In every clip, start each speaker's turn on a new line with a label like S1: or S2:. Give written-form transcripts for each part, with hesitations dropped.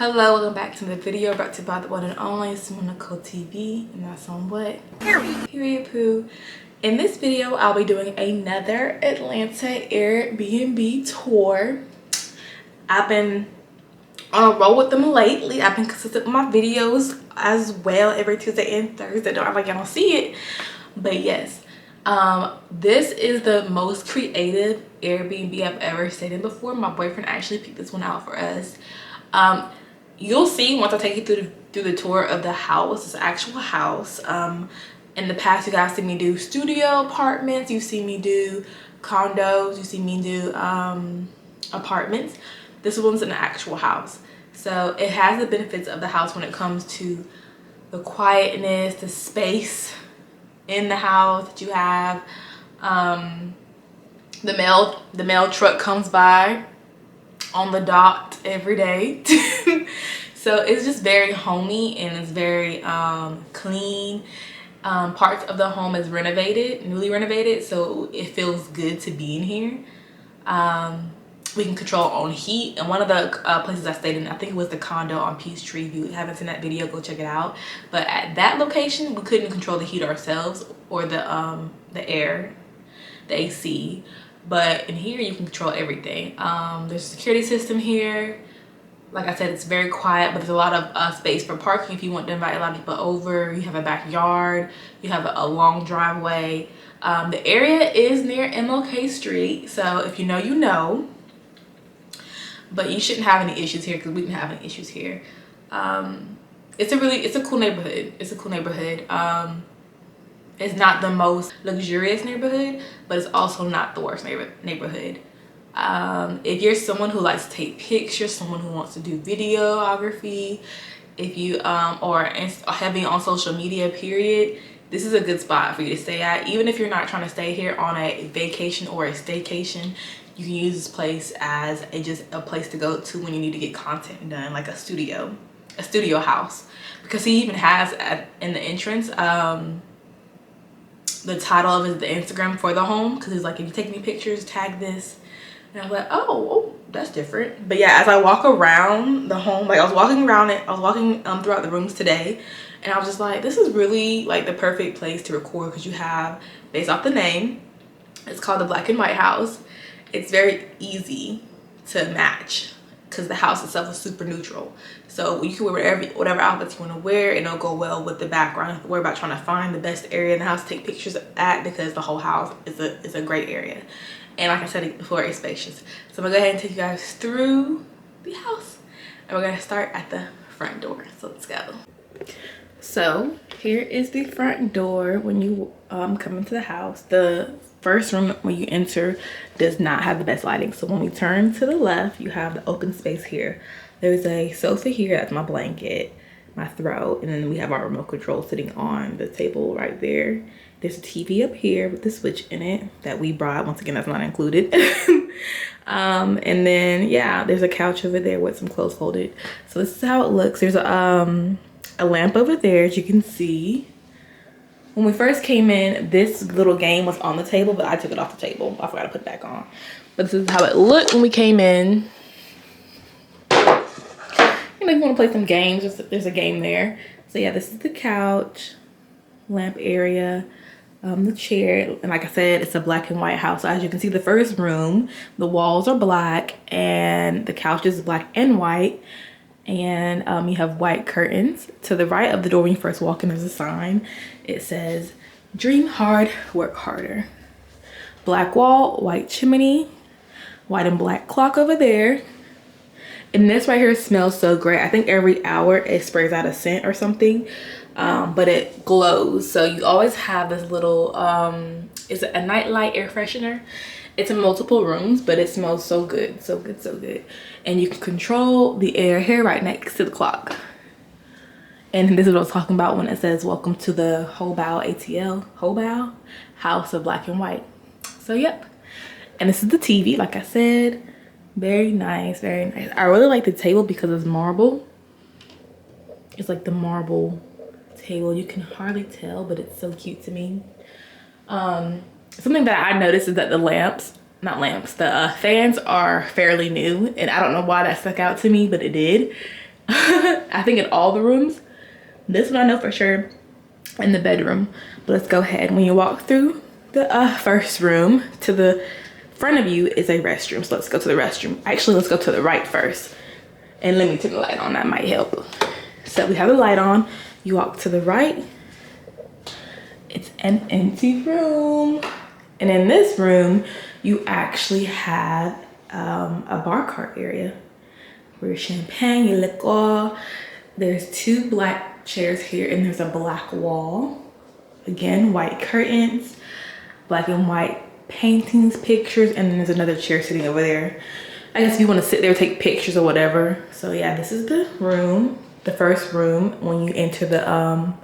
S1: Hello, welcome back to the video brought to you by the one and only Simone Nicole TV, and that's on what? Period poo. In this video, I'll be doing another Atlanta Airbnb tour. I've been on a roll with them lately. I've been consistent with my videos as well every Tuesday and Thursday. Don't act like y'all don't see it, but yes. This is the most creative Airbnb I've ever stayed in before. My boyfriend actually picked this one out for us. You'll see once I take you through the tour of the house. It's an actual house. In the past, you guys see me do studio apartments, you see me do condos, you see me do apartments. This one's an actual house, so it has the benefits of the house when it comes to the quietness, the space in the house that you have. The mail truck comes by on the dot every day. So it's just very homey and it's very clean. Parts of the home is newly renovated, so it feels good to be in here. We can control our own heat, and one of the places I stayed in, I think it was the condo on Peachtree. If you haven't seen that video, go check it out. But at that location, we couldn't control the heat ourselves or the air, the AC. But in here, you can control everything. There's a security system here. Like I said, it's very quiet, but there's a lot of space for parking if you want to invite a lot of people over. You have a backyard, you have a long driveway. The area is near MLK Street, so if you know, you know. But you shouldn't have any issues here because we didn't have any issues here. It's a cool neighborhood. It's a cool neighborhood. It's not the most luxurious neighborhood, but it's also not the worst neighborhood. If you're someone who likes to take pictures, someone who wants to do videography, if you are heavy on social media period, this is a good spot for you to stay at. Even if you're not trying to stay here on a vacation or a staycation, you can use this place as just a place to go to when you need to get content done, like a studio house. Because he even has in the entrance, the title of it is the Instagram for the home, because he's like, if you take any pictures, tag this. And I was like, oh, that's different. But yeah, as I walk around the home, like I was walking around it, I was walking throughout the rooms today, and I was just like, this is really like the perfect place to record, because you have, based off the name, it's called the Black and White House. It's very easy to match because the house itself is super neutral. So you can wear whatever outfits you want to wear, and it'll go well with the background. You don't have to worry about trying to find the best area in the house to take pictures at, because the whole house is a great area. And like I said before, it's spacious. So I'm gonna go ahead and take you guys through the house, and we're gonna start at the front door. So let's go. So here is the front door when you come into the house. The first room when you enter does not have the best lighting. So when we turn to the left, you have the open space here. There's a sofa here, that's my blanket, my throw, and then we have our remote control sitting on the table right there. There's a TV up here with the switch in it that we brought. Once again, that's not included. And then yeah, there's a couch over there with some clothes folded. So this is how it looks. There's a lamp over there, as you can see. When we first came in, this little game was on the table, but I took it off the table. I forgot to put it back on. But this is how it looked when we came in. You know, if you want to play some games, there's a game there. So yeah, this is the couch, lamp area, the chair, and like I said, it's a black and white house. So as you can see, the first room, the walls are black and the couch is black and white. And you have white curtains. To the right of the door when you first walk in, there's a sign. It says, dream hard, work harder. Black wall, white chimney, white and black clock over there. And this right here smells so great. I think every hour it sprays out a scent or something, but it glows. So you always have this little, is it a nightlight air freshener? It's in multiple rooms, but it smells so good, so good, so good. And you can control the air here right next to the clock. And this is what I was talking about when it says, welcome to the Hobao ATL, Hobao House of Black and White. So yep. And this is the TV, like I said. Very nice, very nice. I really like the table because it's marble. It's like the marble table. You can hardly tell, but it's so cute to me. Something that I noticed is that the fans are fairly new, and I don't know why that stuck out to me, but it did. I think in all the rooms. This one I know for sure in the bedroom. But let's go ahead. When you walk through the first room, to the front of you is a restroom. So let's go to the restroom. Actually, let's go to the right first. And let me turn the light on, that might help. So we have the light on. You walk to the right. It's an empty room. And in this room, you actually have a bar cart area where your champagne, your liquor. There's 2 black chairs here and there's a black wall. Again, white curtains, black and white paintings, pictures, and then there's another chair sitting over there. I guess if you want to sit there, take pictures or whatever. So yeah, this is the room, the first room when you enter the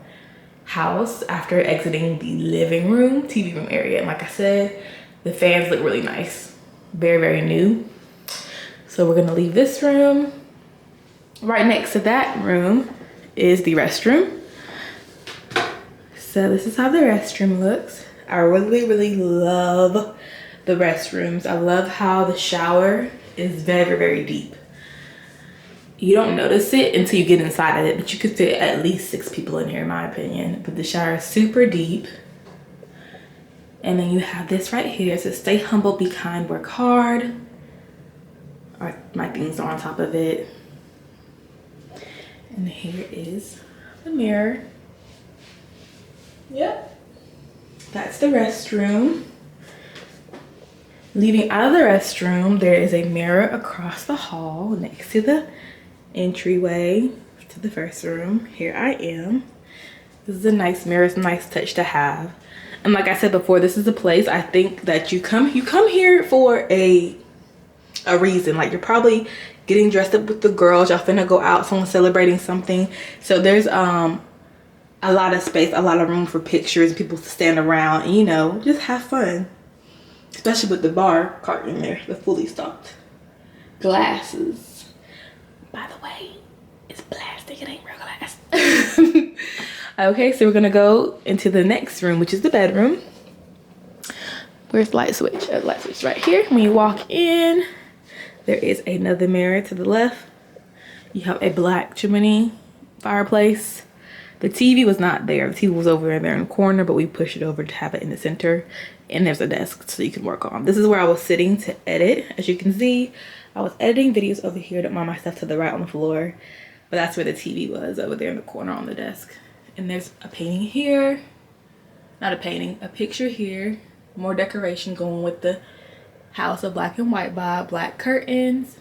S1: house after exiting the living room, TV room area. And like I said, the fans look really nice, very, very new. So we're gonna leave this room. Right next to that room is the restroom. So this is how the restroom looks. I really, really love the restrooms. I love how the shower is very, very deep. You don't notice it until you get inside of it, but you could fit at least 6 people in here in my opinion. But the shower is super deep. And then you have this right here. It says stay humble, be kind, work hard. My things are on top of it. And here is the mirror. Yep. That's the restroom. Leaving out of the restroom, there is a mirror across the hall next to the entryway to the first room. Here I am. This is a nice mirror. It's a nice touch to have. And like I said before, this is a place I think that you come here for a reason. Like you're probably getting dressed up with the girls. Y'all finna go out, someone's celebrating something. So there's a lot of space, a lot of room for pictures, people to stand around and, you know, just have fun. Especially with the bar cart in there, the fully stocked glasses. By the way, it's plastic, it ain't real glass. Okay, so we're gonna go into the next room, which is the bedroom. Where's the light switch? The light switch right here. When you walk in, there is another mirror to the left. You have a black chimney fireplace. The TV was not there. The TV was over there in the corner, but we pushed it over to have it in the center. And there's a desk so you can work on. This is where I was sitting to edit. As you can see, I was editing videos over here. Don't mind my stuff to the right on the floor. But that's where the TV was, over there in the corner on the desk. And there's a painting here. Not a painting, a picture here. More decoration going with the house of black and white vibe. Black curtains,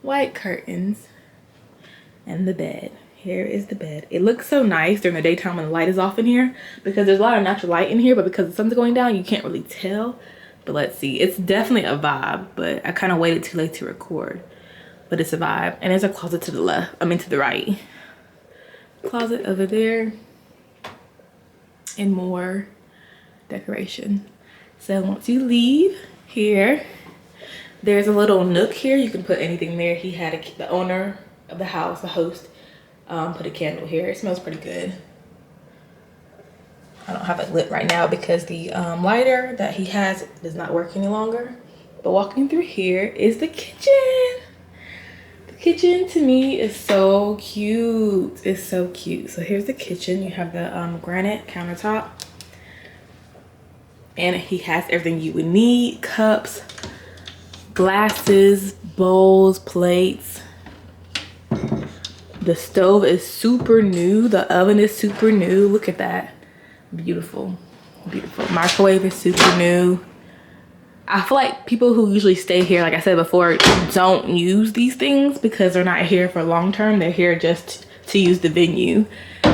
S1: white curtains, and the bed. Here is the bed. It looks so nice during the daytime when the light is off in here because there's a lot of natural light in here, but because the sun's going down, you can't really tell. But let's see. It's definitely a vibe, but I kind of waited too late to record. But it's a vibe. And there's a closet to the left. I mean to the right. Closet over there. And more decoration. So once you leave here, there's a little nook here. You can put anything there. He had the owner of the house, the host, put a candle here. It smells pretty good. I don't have it lit right now because the lighter that he has does not work any longer. But walking through here is the kitchen. The kitchen to me is so cute. It's so cute. So here's the kitchen. You have the granite countertop. And he has everything you would need. Cups, glasses, bowls, plates. The stove is super new. The oven is super new. Look at that. Beautiful. Beautiful. Microwave is super new. I feel like people who usually stay here, like I said before, don't use these things because they're not here for long term. They're here just to use the venue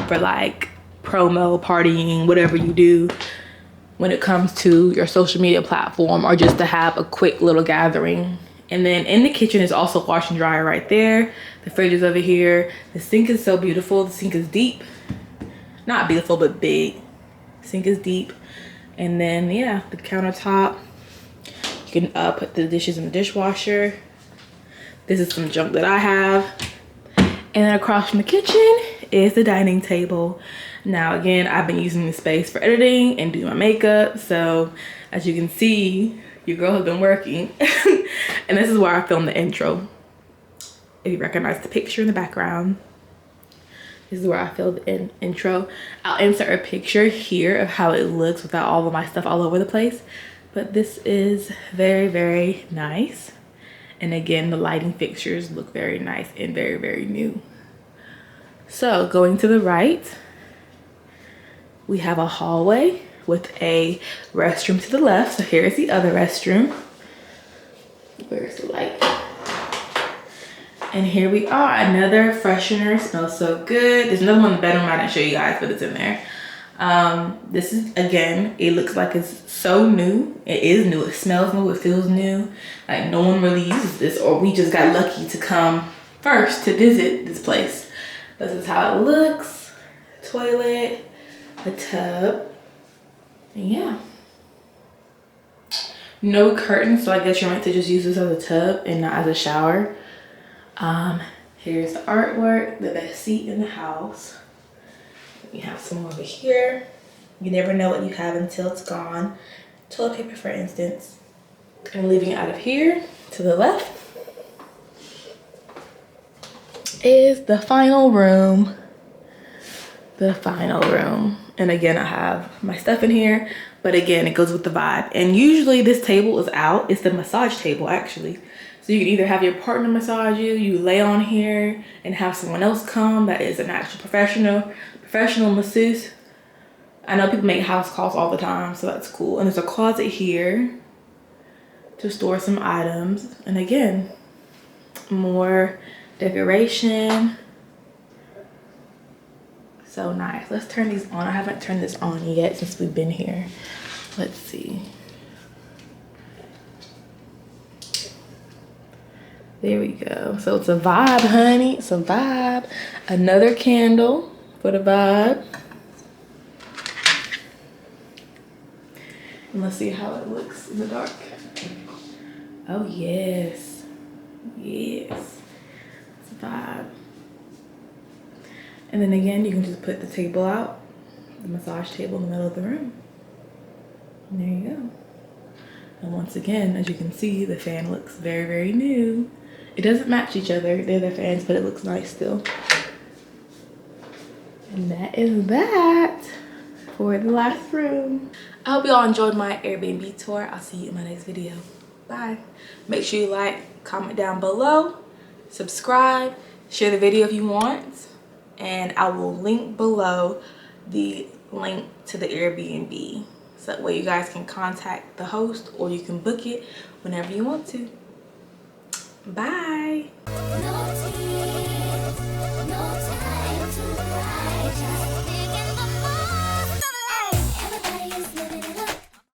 S1: for like promo, partying, whatever you do when it comes to your social media platform, or just to have a quick little gathering. And then in the kitchen is also wash and dryer right there. The fridge is over here. The sink is so beautiful. The sink is deep. Not beautiful, but big. Sink is deep. And then, yeah, the countertop. You can put the dishes in the dishwasher. This is some junk that I have. And then across from the kitchen is the dining table. Now, again, I've been using this space for editing and doing my makeup. So, as you can see, your girl has been working. And this is where I filmed the intro. if you recognize the picture in the background. This is where I filmed an intro. I'll insert a picture here of how it looks without all of my stuff all over the place. But this is very, very nice. And again, the lighting fixtures look very nice and very, very new. So going to the right, we have a hallway with a restroom to the left. So here's the other restroom. Where's the light? And here we are, another freshener. Smells so good. There's another one in the bedroom I didn't show you guys, but it's in there. This is, again, it looks like it's so new. It is new. It smells new. It feels new. Like no one really uses this, or we just got lucky to come first to visit this place. This is how it looks. Toilet, a tub, and yeah. No curtains, so I guess you're meant to just use this as a tub and not as a shower. Here's the artwork, the best seat in the house. We have some over here. You never know what you have until it's gone. Toilet paper, for instance. And leaving it out of here to the left is the final room. The final room. And again, I have my stuff in here, but again, it goes with the vibe. And usually this table is out. It's the massage table, actually. So you can either have your partner massage you, you lay on here and have someone else come that is an actual professional masseuse. I know people make house calls all the time, so that's cool. And there's a closet here to store some items. And again, more decoration. So nice. Let's turn these on. I haven't turned this on yet since we've been here. Let's see. There we go. So it's a vibe, honey. It's a vibe. Another candle for the vibe. And let's see how it looks in the dark. Oh, yes. Yes. It's a vibe. And then again, you can just put the table out, the massage table in the middle of the room. And there you go. And once again, as you can see, the fan looks very, very new. It doesn't match each other, they're the fans, but it looks nice still. And that is that for the last room. I hope you all enjoyed my Airbnb tour. I'll see you in my next video. Bye. Make sure you like, comment down below, subscribe, share the video if you want, and I will link below the link to the Airbnb. So that way you guys can contact the host or you can book it whenever you want to. Bye.